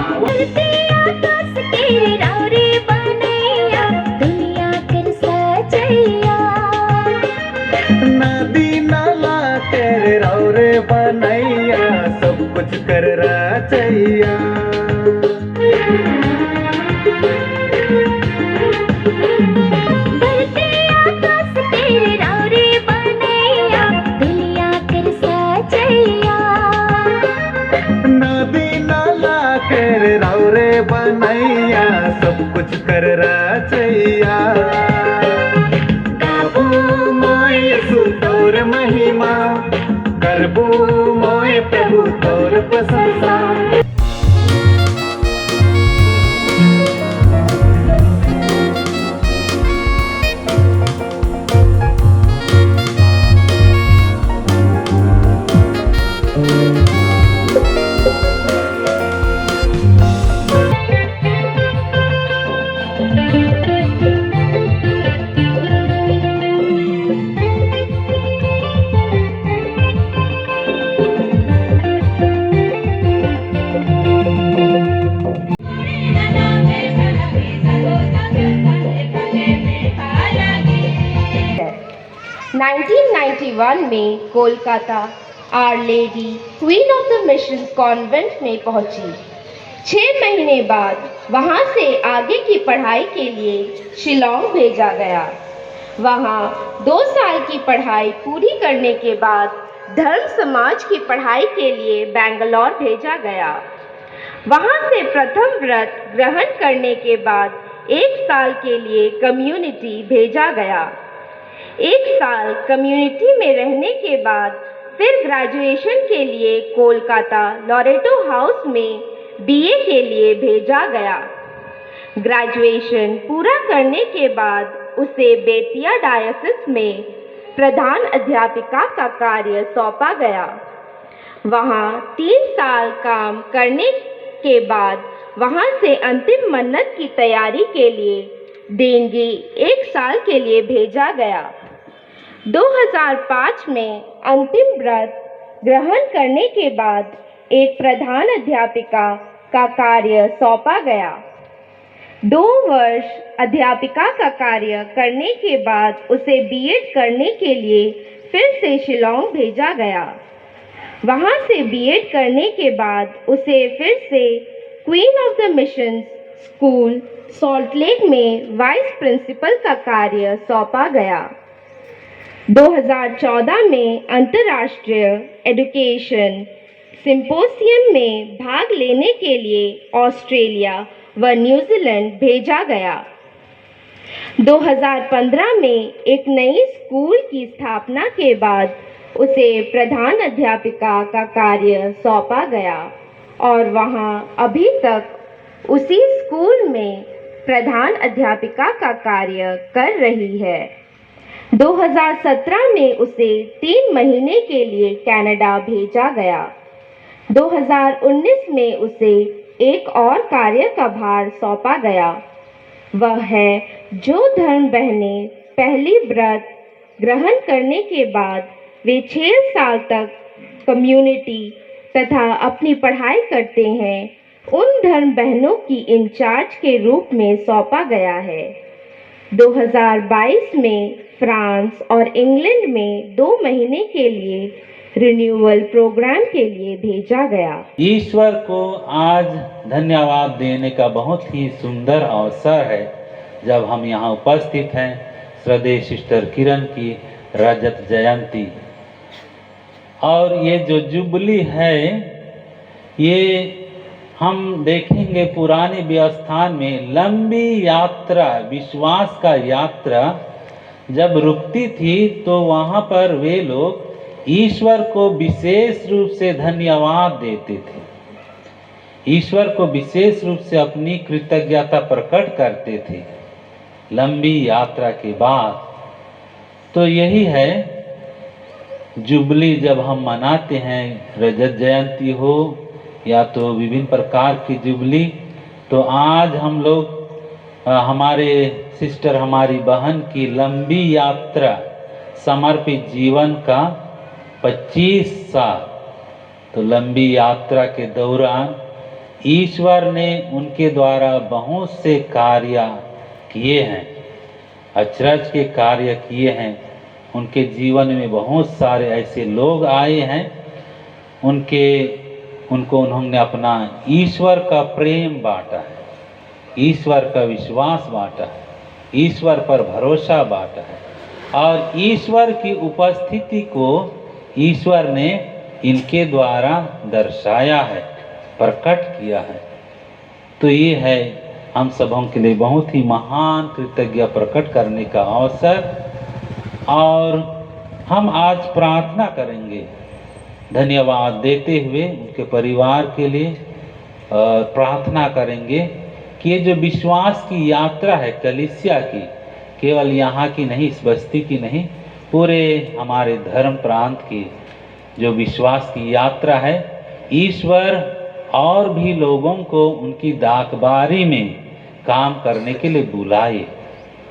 धरती आकाश तेरे रौरे बनैया दुनिया कर सजैया नदी नाला तेरे रौरे बनैया सब कुछ कर रचैया धरती आकाश तेरे रौरे बनैया दुनिया कर सजैया नदी नाला तेरे रौरे बनैया सब कुछ कर रचैया गाबू मोय यीशु तोर महिमा करबू मोय प्रभु तोर प्रशंसा में Kolkata our lady queen of the missions convent में पहुंची। 6 महीने बाद वहां से आगे की पढ़ाई के लिए शिलोंग भेजा गया। वहां 2 साल की पढ़ाई पूरी करने के बाद धर्म समाज की पढ़ाई के लिए बेंगलोर भेजा गया। वहां से प्रथम व्रत ग्रहण करने के बाद 1 साल के लिए कम्युनिटी भेजा गया। 1 साल कम्युनिटी में रहने के बाद फिर ग्रेजुएशन के लिए कोलकाता लॉरेटो हाउस में बीए के लिए भेजा गया। ग्रेजुएशन पूरा करने के बाद उसे बेतिया डायोसिस में प्रधान अध्यापिका का कार्य सौंपा गया। वहां 3 साल काम करने के बाद वहां से अंतिम मन्नत की तैयारी के लिए डेंगी 1 साल के लिए भेजा गया। 2005 में अंतिम व्रत ग्रहण करने के बाद एक प्रधान अध्यापिका का कार्य सौंपा गया। 2 वर्ष अध्यापिका का कार्य करने के बाद उसे बीएड करने के लिए फिर से शिलोंग भेजा गया। वहां से बीएड करने के बाद उसे फिर से queen of the missions school salt lake में वाइस प्रिंसिपल का कार्य सौंपा गया। 2014 में अंतर्राष्ट्रीय एजुकेशन सिंपोसियम में भाग लेने के लिए ऑस्ट्रेलिया व न्यूजीलैंड भेजा गया। 2015 में एक नई स्कूल की स्थापना के बाद उसे प्रधान अध्यापिका का कार्य सौंपा गया और वहां अभी तक उसी स्कूल में प्रधान अध्यापिका का कार्य कर रही है। 2017 में उसे 3 महीने के लिए कनाडा भेजा गया। 2019 में उसे एक और कार्य का भार सौंपा गया। वह है जो धर्म बहनें पहली व्रत ग्रहण करने के बाद वे 6 साल तक कम्युनिटी तथा अपनी पढ़ाई करते हैं, उन धर्म बहनों की इंचार्ज के रूप में सौंपा गया है। 2022 में फ्रांस और इंग्लैंड में 2 महीने के लिए रिन्यूअल प्रोग्राम के लिए भेजा गया। ईश्वर को आज धन्यवाद देने का बहुत ही सुंदर अवसर है जब हम यहाँ उपस्थित हैं। श्रद्धेय सिस्टर किरण की रजत जयंती और ये जो जुबली है, ये हम देखेंगे पुरानी व्यवस्था में लंबी यात्रा, विश्वास का यात्रा जब रुकती थी तो वहाँ पर वे लोग ईश्वर को विशेष रूप से धन्यवाद देते थे, ईश्वर को विशेष रूप से अपनी कृतज्ञता प्रकट करते थे लंबी यात्रा के बाद। तो यही है जुबली, जब हम मनाते हैं, रजत जयंती हो या तो विभिन्न प्रकार की जुबली, तो आज हम लोग हमारे सिस्टर, हमारी बहन की लंबी यात्रा, समर्पित जीवन का 25 साल, तो लंबी यात्रा के दौरान ईश्वर ने उनके द्वारा बहुत से कार्य किए हैं, अचरज के कार्य किए हैं। उनके जीवन में बहुत सारे ऐसे लोग आए हैं, उनको उन्होंने अपना ईश्वर का प्रेम बांटा है, ईश्वर का विश्वास बांटा है, ईश्वर पर भरोसा बांटा है, और ईश्वर की उपस्थिति को ईश्वर ने इनके द्वारा दर्शाया है, प्रकट किया है। तो ये है हम सबों के लिए बहुत ही महान कृतज्ञ प्रकट करने का अवसर। और हम आज प्रार्थना करेंगे, धन्यवाद देते हुए उनके परिवार के लिए प्रार्थना करेंगे कि ये जो विश्वास की यात्रा है कलीसिया की, केवल यहाँ की नहीं, इस बस्ती की नहीं, पूरे हमारे धर्म प्रांत की जो विश्वास की यात्रा है, ईश्वर और भी लोगों को उनकी दाकबारी में काम करने के लिए बुलाए।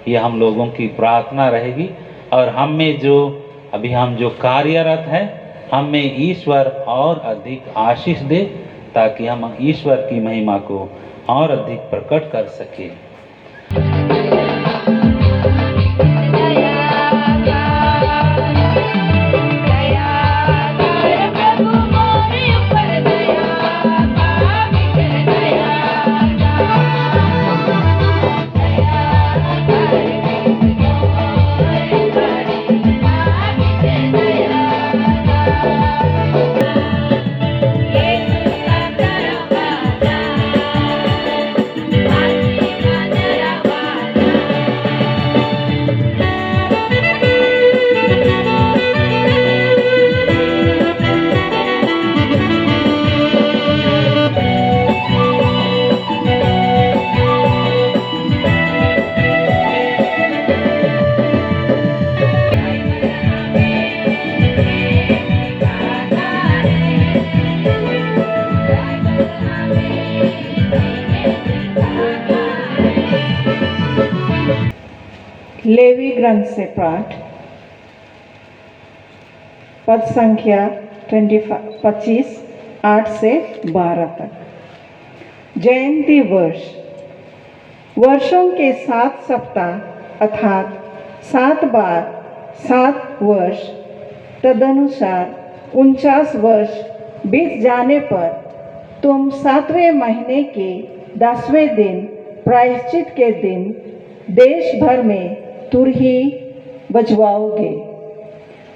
ये हम लोगों की प्रार्थना रहेगी। और हम में जो कार्यरत है, हम में ईश्वर और अधिक आशीष दे, ताकि हम ईश्वर की महिमा को और अधिक प्रकट कर सकें। लेवी ग्रंथ से पाठ, पद संख्या 25, 8 से 12 तक। जयंती वर्षों के 7 सप्ताह अर्थात 7 बार 7 वर्ष, तदनुसार 49 वर्ष बीत जाने पर तुम 7वें महीने के 10वें दिन प्रायश्चित के दिन देश भर में तुरही बजवाओगे।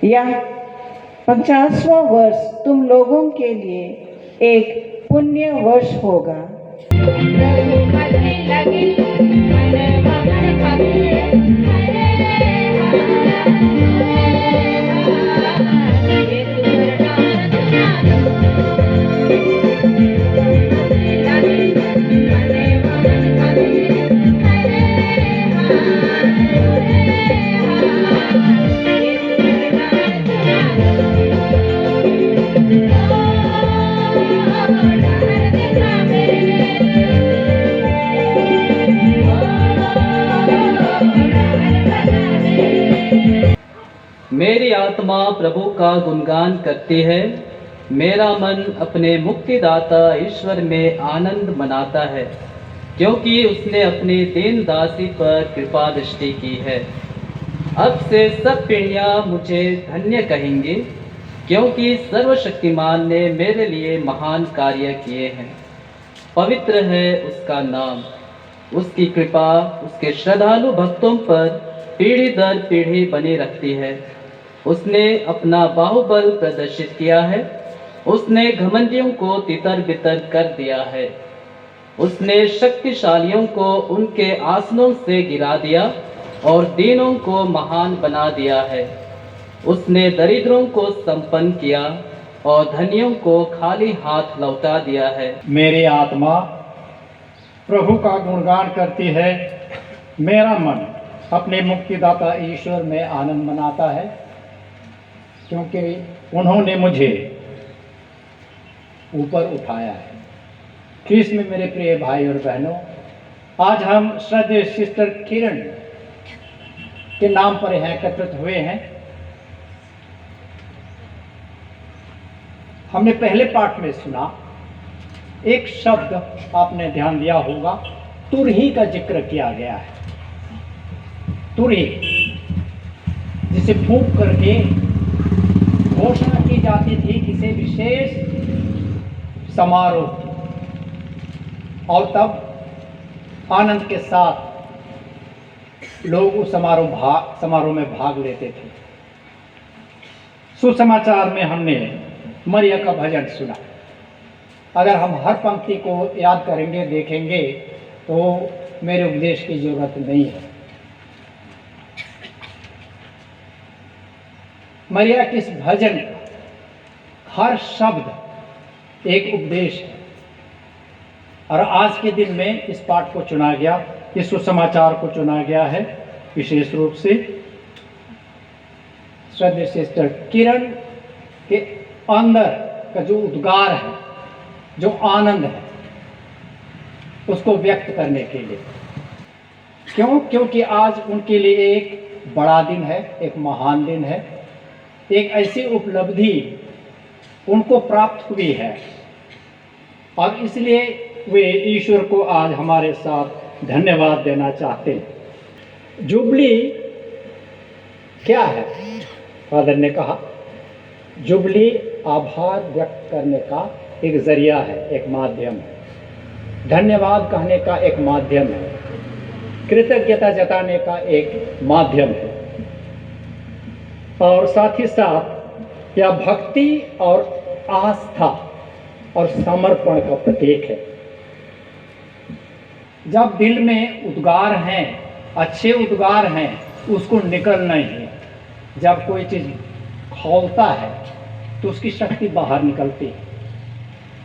यह 50वां वर्ष तुम लोगों के लिए एक पुण्य वर्ष होगा। मेरी आत्मा प्रभु का गुणगान करती है, मेरा मन अपने मुक्तिदाता ईश्वर में आनंद मनाता है, क्योंकि उसने अपनी दीन दासी पर कृपा दृष्टि की है। अब से सब पीढ़ियाँ मुझे धन्य कहेंगी, क्योंकि सर्वशक्तिमान ने मेरे लिए महान कार्य किए हैं। पवित्र है उसका नाम, उसकी कृपा उसके श्रद्धालु भक्तों पर पीढ़ी दर पीढ़ी बनी रहती है। उसने अपना बाहुबल प्रदर्शित किया है, उसने घमंडियों को तितर बितर कर दिया है। उसने शक्तिशालियों को उनके आसनों से गिरा दिया और दीनों को महान बना दिया है। उसने दरिद्रों को संपन्न किया और धनियों को खाली हाथ लौटा दिया है। मेरी आत्मा प्रभु का गुणगान करती है, मेरा मन अपने मुक्तिदाता ईश्वर में आनंद मनाता है, क्योंकि उन्होंने मुझे ऊपर उठाया है। ख्रीस्त में मेरे प्रिय भाई और बहनों, आज हम श्रद्धेय सिस्टर किरण के नाम पर यहाँ एकत्रित हुए हैं। हमने पहले पाठ में सुना एक शब्द आपने ध्यान दिया होगा, तुरही का जिक्र किया गया है। तुरही, जिसे फूंक करके घोषणा की जाती थी किसी विशेष समारोह, और तब आनंद के साथ लोग उस समारोह में भाग लेते थे। सुसमाचार में हमने मरिया का भजन सुना। अगर हम हर पंक्ति को याद करेंगे, देखेंगे, तो मेरे उपदेश की जरूरत नहीं है। मरिया के इस भजन का हर शब्द एक उपदेश है, और आज के दिन में इस पाठ को चुना गया, इस सुसमाचार को चुना गया है विशेष रूप से श्रद्धेय सिस्टर किरण के अंदर का जो उद्गार है, जो आनंद है, उसको व्यक्त करने के लिए। क्योंकि आज उनके लिए एक बड़ा दिन है, एक महान दिन है, एक ऐसी उपलब्धि उनको प्राप्त हुई है, और इसलिए वे ईश्वर को आज हमारे साथ धन्यवाद देना चाहते हैं। जुबली क्या है? फादर ने कहा, जुबली आभार व्यक्त करने का एक जरिया है, एक माध्यम है, धन्यवाद कहने का एक माध्यम है, कृतज्ञता जताने का एक माध्यम है, और साथ ही साथ यह भक्ति और आस्था और समर्पण का प्रतीक है। जब दिल में उद्गार हैं, अच्छे उद्गार हैं, उसको निकलना ही है। जब कोई चीज़ खौलता है तो उसकी शक्ति बाहर निकलती है।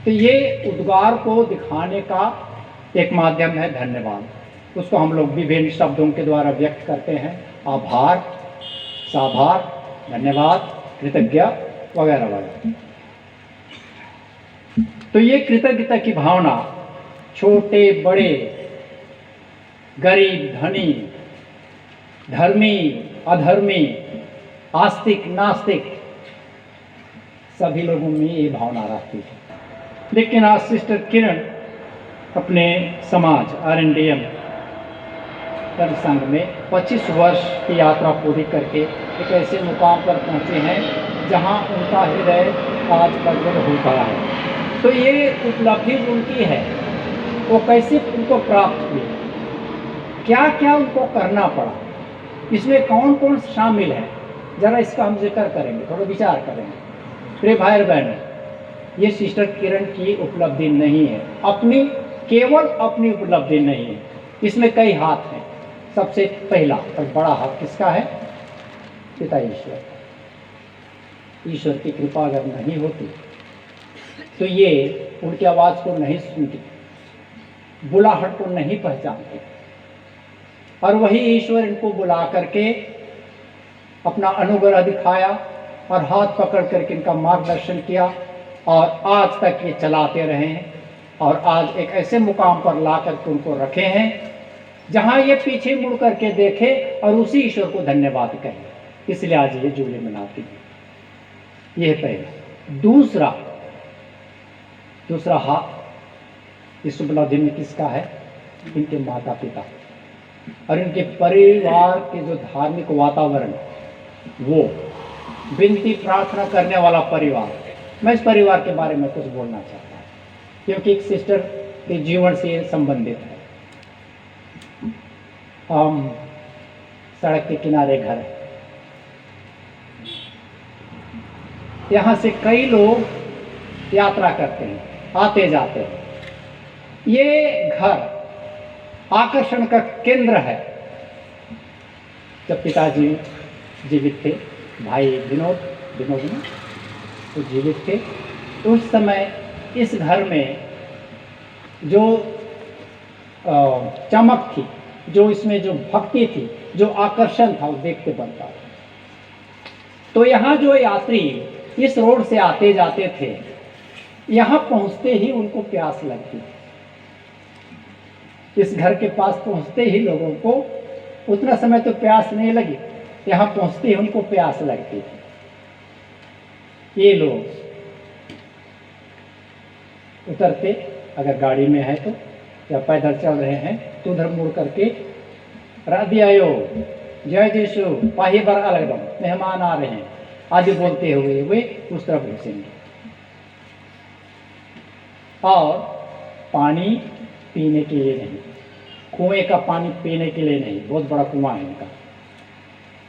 तो ये उद्गार को दिखाने का एक माध्यम है धन्यवाद। उसको हम लोग विभिन्न शब्दों के द्वारा व्यक्त करते हैं, आभार, साभार, धन्यवाद, कृतज्ञ वगैरह वगैरह। तो ये कृतज्ञता की भावना छोटे बड़े, गरीब धनी, धर्मी अधर्मी, आस्तिक नास्तिक, सभी लोगों में ये भावना रहती है। लेकिन आज सिस्टर किरण अपने समाज RNDM धर्म संघ में 25 वर्ष की यात्रा पूरी करके एक ऐसे मुकाम पर पहुंचे हैं जहां उनका हृदय आज प्रज्वल हो गया है। तो ये उपलब्धि उनकी है, वो कैसे उनको प्राप्त हुई, क्या क्या उनको करना पड़ा, इसमें कौन कौन शामिल है, जरा इसका हम जिक्र करेंगे, थोड़ा विचार करेंगे। प्रिय भाई और बहनों, ये सिस्टर किरण की उपलब्धि नहीं है, केवल अपनी उपलब्धि नहीं है, इसमें कई हाथ हैं। सबसे पहला और बड़ा हाथ किसका है? पिता ईश्वर। ईश्वर की कृपा अगर नहीं होती तो ये उनकी आवाज़ को नहीं सुनती, बुलाहट को नहीं पहचानती, और वही ईश्वर इनको बुला करके अपना अनुग्रह दिखाया और हाथ पकड़ करके इनका मार्गदर्शन किया, और आज तक ये चलाते रहे हैं, और आज एक ऐसे मुकाम पर ला करके उनको रखे हैं जहां ये पीछे मुड़ करके देखे और उसी ईश्वर को धन्यवाद कहें। इसलिए आज ये जुबली मनाती है। यह पहला। दूसरा हाथ इस उपलब्धि में किसका है? इनके माता पिता और इनके परिवार के जो धार्मिक वातावरण, वो विनती प्रार्थना करने वाला परिवार। मैं इस परिवार के बारे में कुछ बोलना चाहता हूँ, क्योंकि एक सिस्टर के जीवन से संबंधित है। हम सड़क के किनारे घर है, यहाँ से कई लोग यात्रा करते हैं, आते जाते हैं। ये घर आकर्षण का केंद्र है। जब पिताजी जीवित थे, भाई विनोद में वो जीवित थे, उस समय इस घर में जो चमक थी, जो इसमें जो भक्ति थी, जो आकर्षण था, वो देखते बनता था। तो यहाँ जो यात्री इस रोड से आते जाते थे, यहाँ पहुँचते ही उनको प्यास लगती थी। इस घर के पास पहुँचते ही लोगों को उतना समय तो प्यास नहीं लगी, यहाँ पहुँचते ही उनको प्यास लगती थी। ये लोग उतरते, अगर गाड़ी में है तो या पैदल चल रहे हैं तो उधर मुड़ करके राधे आयो, जय जयसु, पाही बर अलगदम, मेहमान आ रहे हैं आदि बोलते हुए वे उस तरफ घुसेंगे। और पानी पीने के लिए नहीं, कुएं का पानी पीने के लिए नहीं, बहुत बड़ा कुआं है इनका,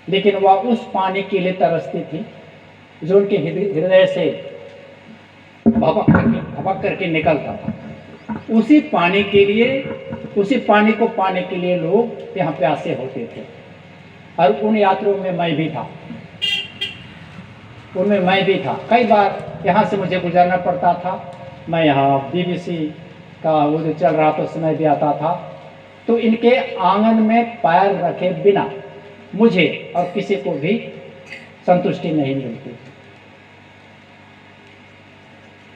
लेकिन वह उस पानी के लिए तरसती थी जो उनके हृदय से भबक करके निकलता था। उसी पानी के लिए, उसी पानी को पाने के लिए लोग यहाँ प्यासे होते थे। और उन यात्रियों में मैं भी था, उनमें मैं भी था। कई बार यहाँ से मुझे गुजरना पड़ता था। मैं यहाँ बीबीसी का वो जो चल रहा था उस समय भी आता था, तो इनके आंगन में पैर रखे बिना मुझे और किसी को भी संतुष्टि नहीं मिलती।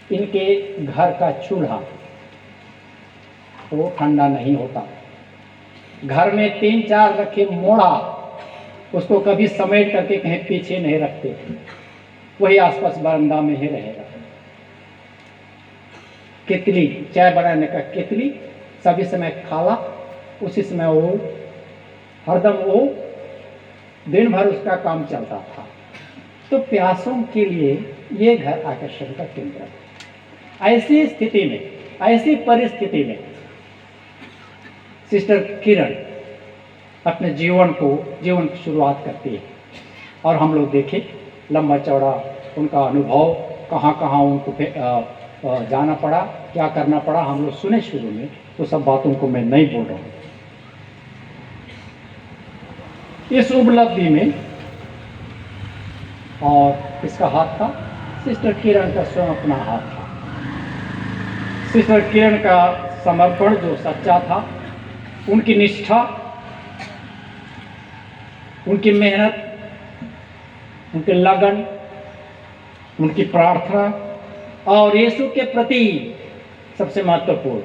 इनके घर का चूल्हा वो ठंडा नहीं होता। घर में 3-4 रखे मोड़ा, उसको कभी समेट करके कहीं पीछे नहीं रखते, वही आसपास बरामदा में ही रहेगा। केतली, चाय बनाने का केतली सभी समय खाला, उसी समय वो हरदम वो दिन भर उसका काम चलता था। तो प्यासों के लिए ये घर आकर्षण का केंद्र है। ऐसी स्थिति में, ऐसी परिस्थिति में सिस्टर किरण अपने जीवन की शुरुआत करती है। और हम लोग देखें लंबा चौड़ा उनका अनुभव, कहाँ कहाँ उनको जाना पड़ा, क्या करना पड़ा, हम लोग सुने शुरू में, तो सब बातों को मैं नहीं बोल रहा हूँ। इस उपलब्धि में और किसका हाथ था? सिस्टर किरण का स्वयं अपना हाथ था। सिस्टर किरण का समर्पण जो सच्चा था, उनकी निष्ठा, उनकी मेहनत, उनके लगन, उनकी प्रार्थना और यीशु के प्रति सबसे महत्वपूर्ण,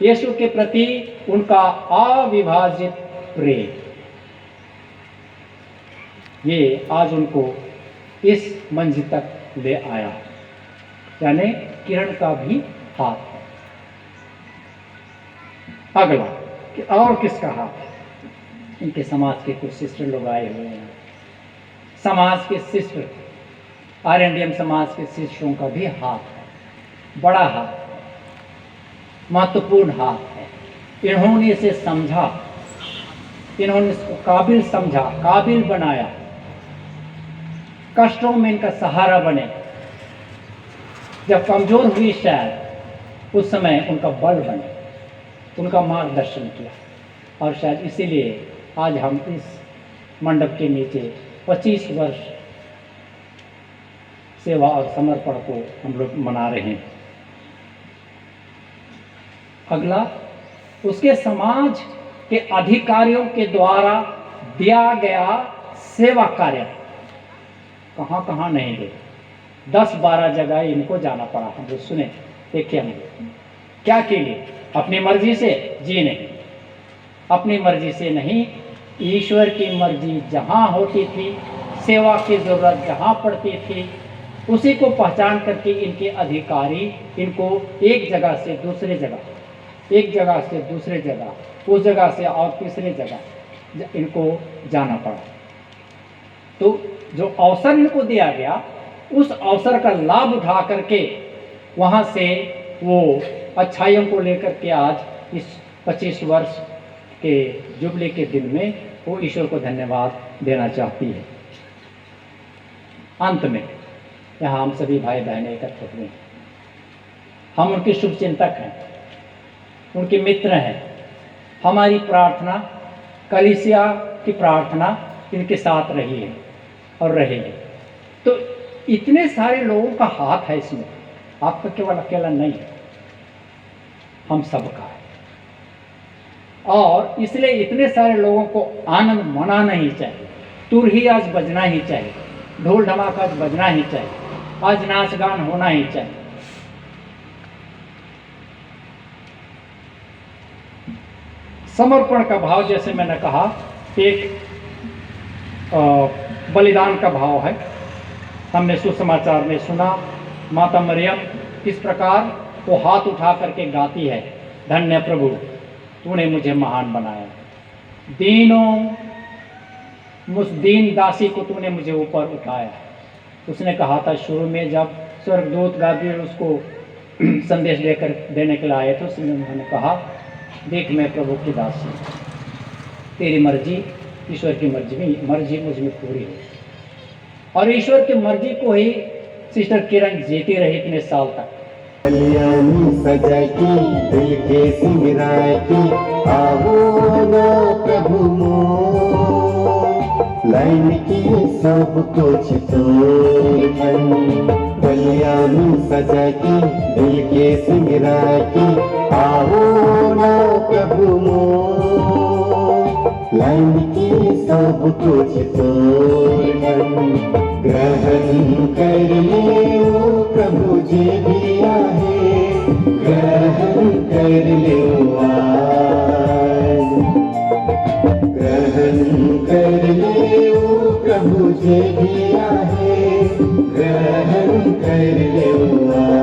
यीशु के प्रति उनका अविभाजित प्रेम, ये आज उनको इस मंजिल तक ले आया। यानी किरण का भी हाथ है। अगला कि और किसका हाथ है? इनके समाज के कुछ सिस्टर लोग आए हुए हैं। समाज के सिस्टर, आरएनडीएम समाज के शिष्यों का भी हाथ है, बड़ा हाथ है, महत्वपूर्ण हाथ है। इन्होंने इसे समझा, इन्होंने इसको काबिल समझा, काबिल बनाया, कष्टों में इनका सहारा बने। जब कमजोर हुई शायद उस समय उनका बल बने, उनका मार्गदर्शन किया। और शायद इसीलिए आज हम इस मंडप के नीचे 25 वर्ष सेवा और समर्पण को हम लोग मना रहे हैं। अगला, उसके समाज के अधिकारियों के द्वारा दिया गया सेवा कार्य कहाँ कहाँ नहीं गए, 10-12 जगह इनको जाना पड़ा। हम लोग सुने, देखिए हम क्या के लिए? अपनी मर्जी से? जी नहीं, अपनी मर्जी से नहीं। ईश्वर की मर्जी जहाँ होती थी, सेवा की जरूरत जहाँ पड़ती थी, उसी को पहचान करके इनके अधिकारी इनको एक जगह से दूसरे जगह, एक जगह से दूसरे जगह, उस जगह से और तीसरे जगह इनको जाना पड़ा। तो जो अवसर इनको दिया गया, उस अवसर का लाभ उठा करके वहाँ से वो अच्छाइयों को लेकर के आज इस 25 वर्ष के जुबली के दिन में वो ईश्वर को धन्यवाद देना चाहती है। अंत में यहाँ हम सभी भाई बहनें एकत्रित हुए, हम उनके शुभचिंतक हैं, उनके मित्र हैं। हमारी प्रार्थना, कलीसिया की प्रार्थना इनके साथ रही है और रहेगी। तो इतने सारे लोगों का हाथ है इसमें, आपका केवल अकेला नहीं है, हम सबका है। और इसलिए इतने सारे लोगों को आनंद मनाना ही चाहिए। तुरही आज बजना ही चाहिए, ढोल ढमाका आज बजना ही चाहिए, आज नाच गान होना ही चाहिए। समर्पण का भाव, जैसे मैंने कहा, एक बलिदान का भाव है। हमने सुसमाचार में सुना, माता मरियम किस प्रकार वो हाथ उठा करके गाती है, धन्य प्रभु तूने मुझे महान बनाया, उस दीन दासी को तूने मुझे ऊपर उठाया। उसने कहा था शुरू में जब स्वर्गदूत गाब्रिएल उसको संदेश देने के लिए आए थे, उसने उन्होंने कहा देख मैं प्रभु की दासी, तेरी मर्जी, ईश्वर की मर्जी मुझ में पूरी हो। और ईश्वर की मर्जी को ही सिस्टर किरण जीती रही इतने साल तक। कल्याणी सजा की दिल के सिंगराय की, आओ ना प्रभु मोर, लाइन की सब कुछ तोड़ कल्याणी सजा की दिल के सिंगराय की, आओ ना प्रभु मोर, लाइन की सब कुछ तोड़ ग्रहण कर ले ओ प्रभु जी भी आहे, ग्रहण कर ले आज, ग्रहण कर ले ओ प्रभु जी भी आहे, ग्रहण कर ले आज।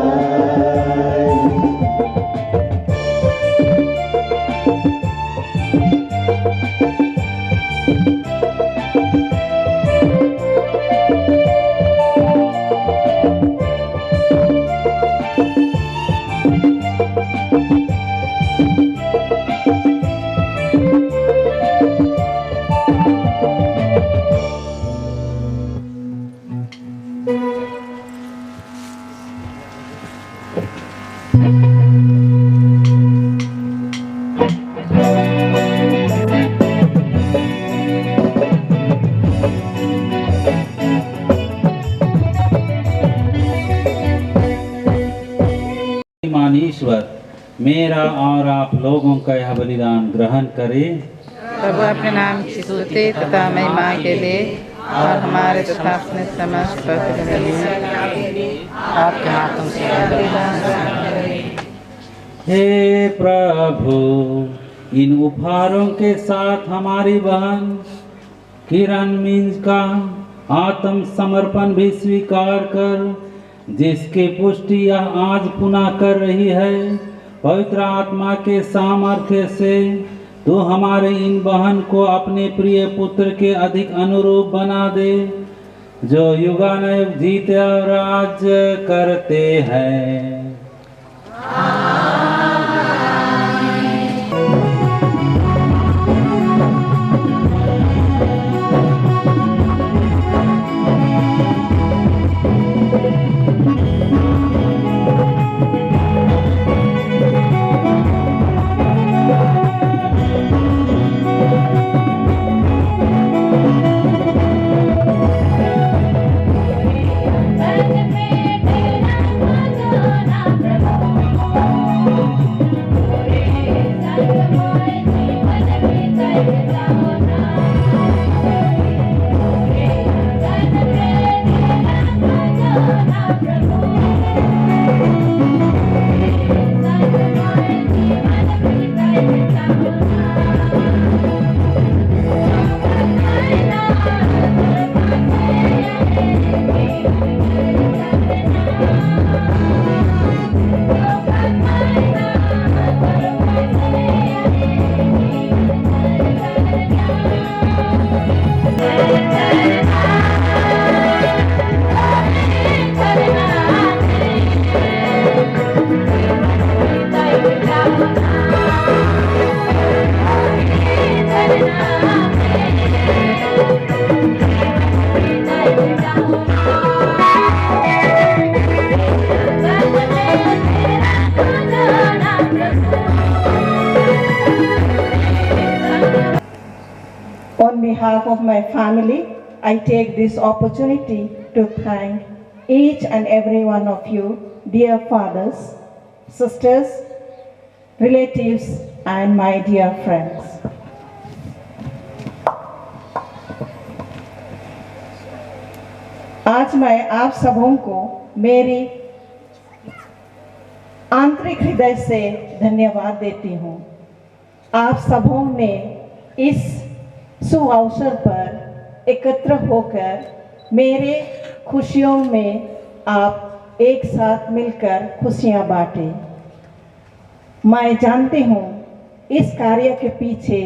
मान ईश्वर मेरा और आप लोगों का यह बलिदान ग्रहण करें। प्रभु अपने नाम की स्तुति तथा महिमा के लिए और हमारे तथा अपने समस्त पवित्र के लिए आपके हाथों से बलिदान करें। हे प्रभु, इन उपहारों के साथ हमारी बहन किरण मींज का आत्म समर्पण भी स्वीकार कर, जिसकी पुष्टि यह आज पुनः कर रही है। पवित्र आत्मा के सामर्थ्य से तू हमारे इन बहन को अपने प्रिय पुत्र के अधिक अनुरूप बना दे, जो युगानुयुग जीते और राज्य करते हैं। On behalf of my family, I take this opportunity to thank each and every one of you, dear fathers, sisters, relatives, and my dear friends. आज मैं आप सबों को मेरी आंतरिक हृदय से धन्यवाद देती हूँ। आप सबों ने इस सुअवसर पर एकत्र होकर मेरे खुशियों में आप एक साथ मिलकर खुशियाँ बांटी। मैं जानती हूँ इस कार्य के पीछे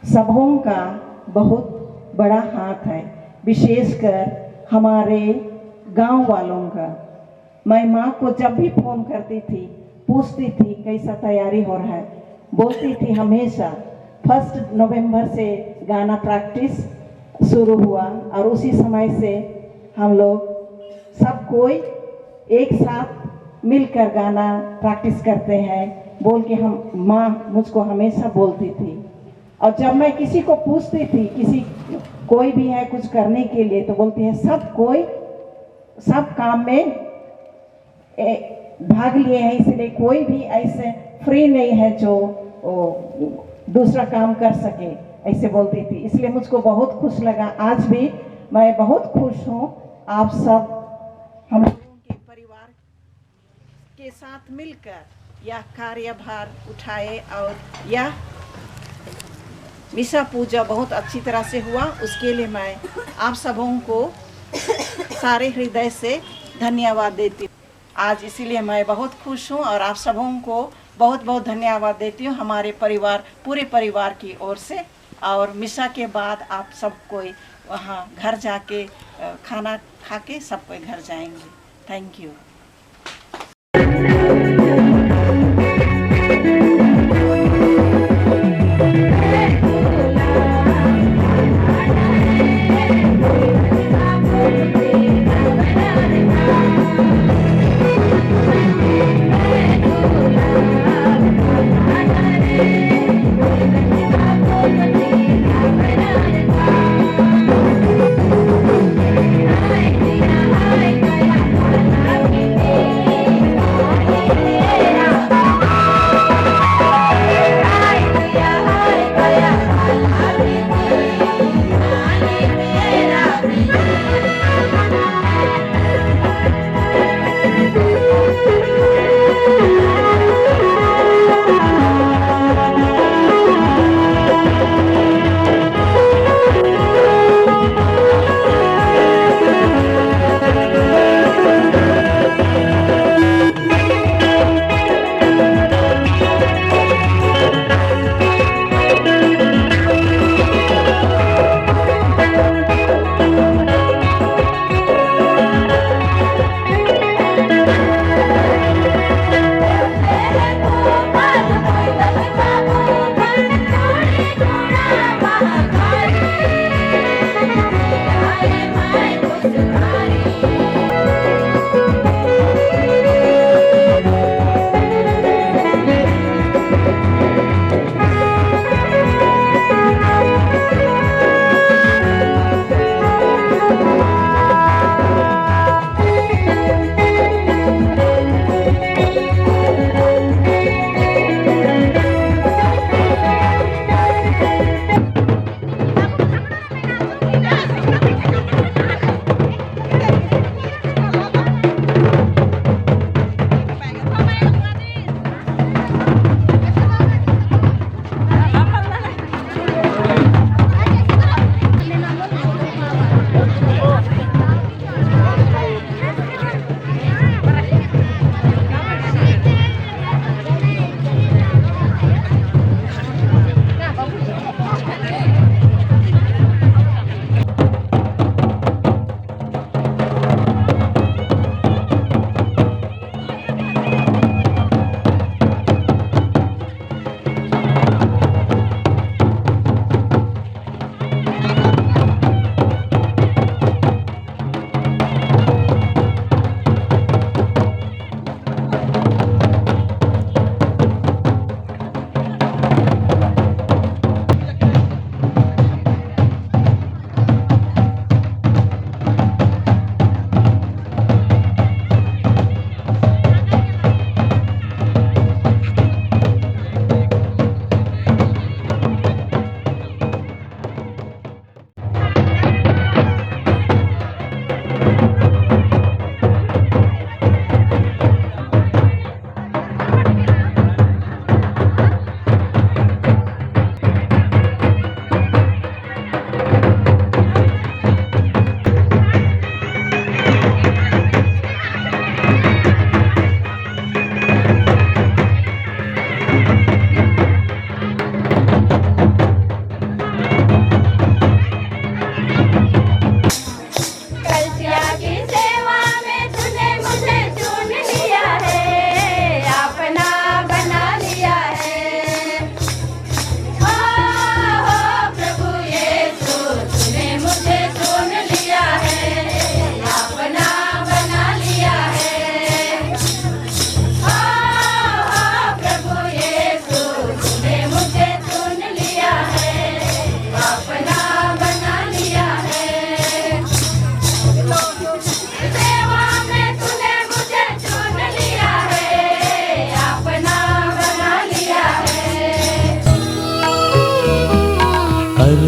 सबों का बहुत बड़ा हाथ है, विशेषकर हमारे गांव वालों का। मैं माँ को जब भी फोन करती थी, पूछती थी कैसा तैयारी हो रहा है, बोलती थी हमेशा 1 नवंबर से गाना प्रैक्टिस शुरू हुआ और उसी समय से हम लोग सब कोई एक साथ मिलकर गाना प्रैक्टिस करते हैं बोल के हम माँ मुझको हमेशा बोलती थी। और जब मैं किसी को पूछती थी किसी कोई भी है कुछ करने के लिए तो बोलती है सब काम में भाग लिए हैं, इसलिए कोई भी ऐसे फ्री नहीं है जो दूसरा काम कर सके, ऐसे बोलती थी। इसलिए मुझको बहुत खुश लगा। आज भी मैं बहुत खुश हूँ आप सब हम लोगों के परिवार के साथ मिलकर यह कार्यभार उठाए और यह मिसा पूजा बहुत अच्छी तरह से हुआ। उसके लिए मैं आप सबों को सारे हृदय से धन्यवाद देती हूँ आज, इसीलिए मैं बहुत खुश हूँ और आप सबों को बहुत बहुत धन्यवाद देती हूँ हमारे परिवार पूरे परिवार की ओर से। और मिसा के बाद आप सब कोई वहाँ घर जाके खाना खा के सब कोई घर जाएंगे। Thank you. Hi,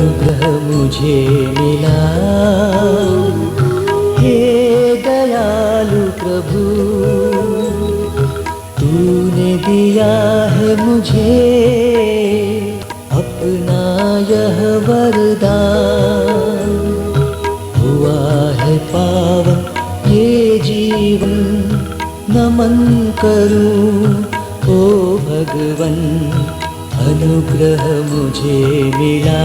अनुग्रह मुझे मिला। हे दयालु प्रभु, तूने दिया है मुझे अपना यह वरदान। हुआ है पावन ये जीवन, नमन करूं ओ भगवन, अनुग्रह मुझे मिला।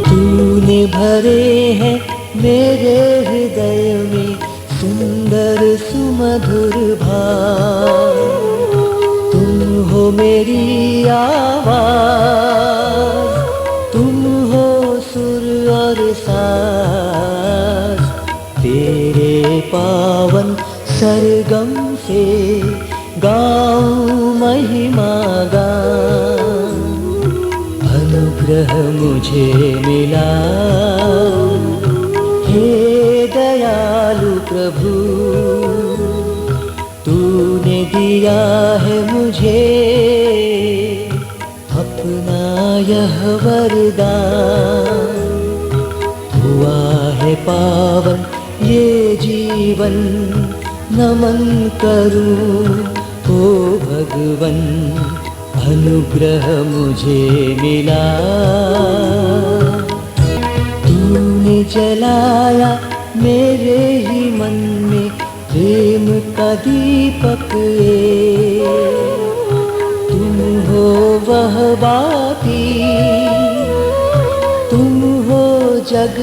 तूने भरे हैं मेरे हृदय में सुंदर सुमधुर भाव। तुम हो मेरी आवाज, तुम हो सुर और साज। तेरे पावन सरगम से गाऊं महिमा गान। अनुग्रह मुझे मिला। हे दयालु प्रभु, तूने दिया है मुझे अपना यह वरदान। हुआ है पावन ये जीवन, नमन करूं ओ भगवन, अनुग्रह मुझे मिला। तूने जलाया मेरे ही मन में प्रेम का दीपक। तुम हो वह बाती, तुम हो जग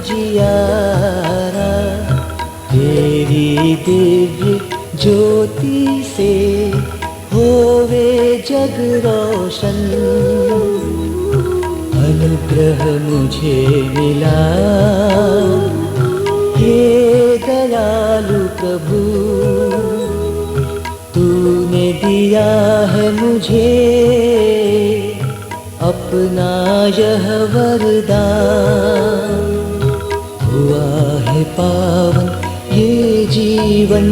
जियारा। तेरी दिव्य ज्योति से होवे जग रोशन। अनुग्रह मुझे मिला। हे दयालु प्रभु, तूने दिया है मुझे अपना यह वरदान। हुआ है पावन ये जीवन,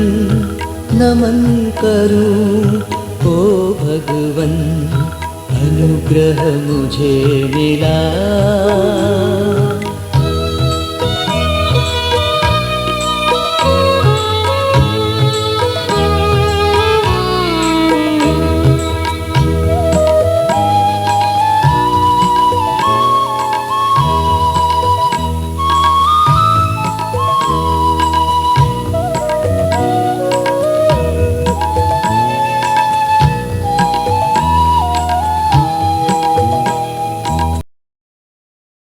नमन करूं ओ भगवन, अनुग्रह मुझे मिला।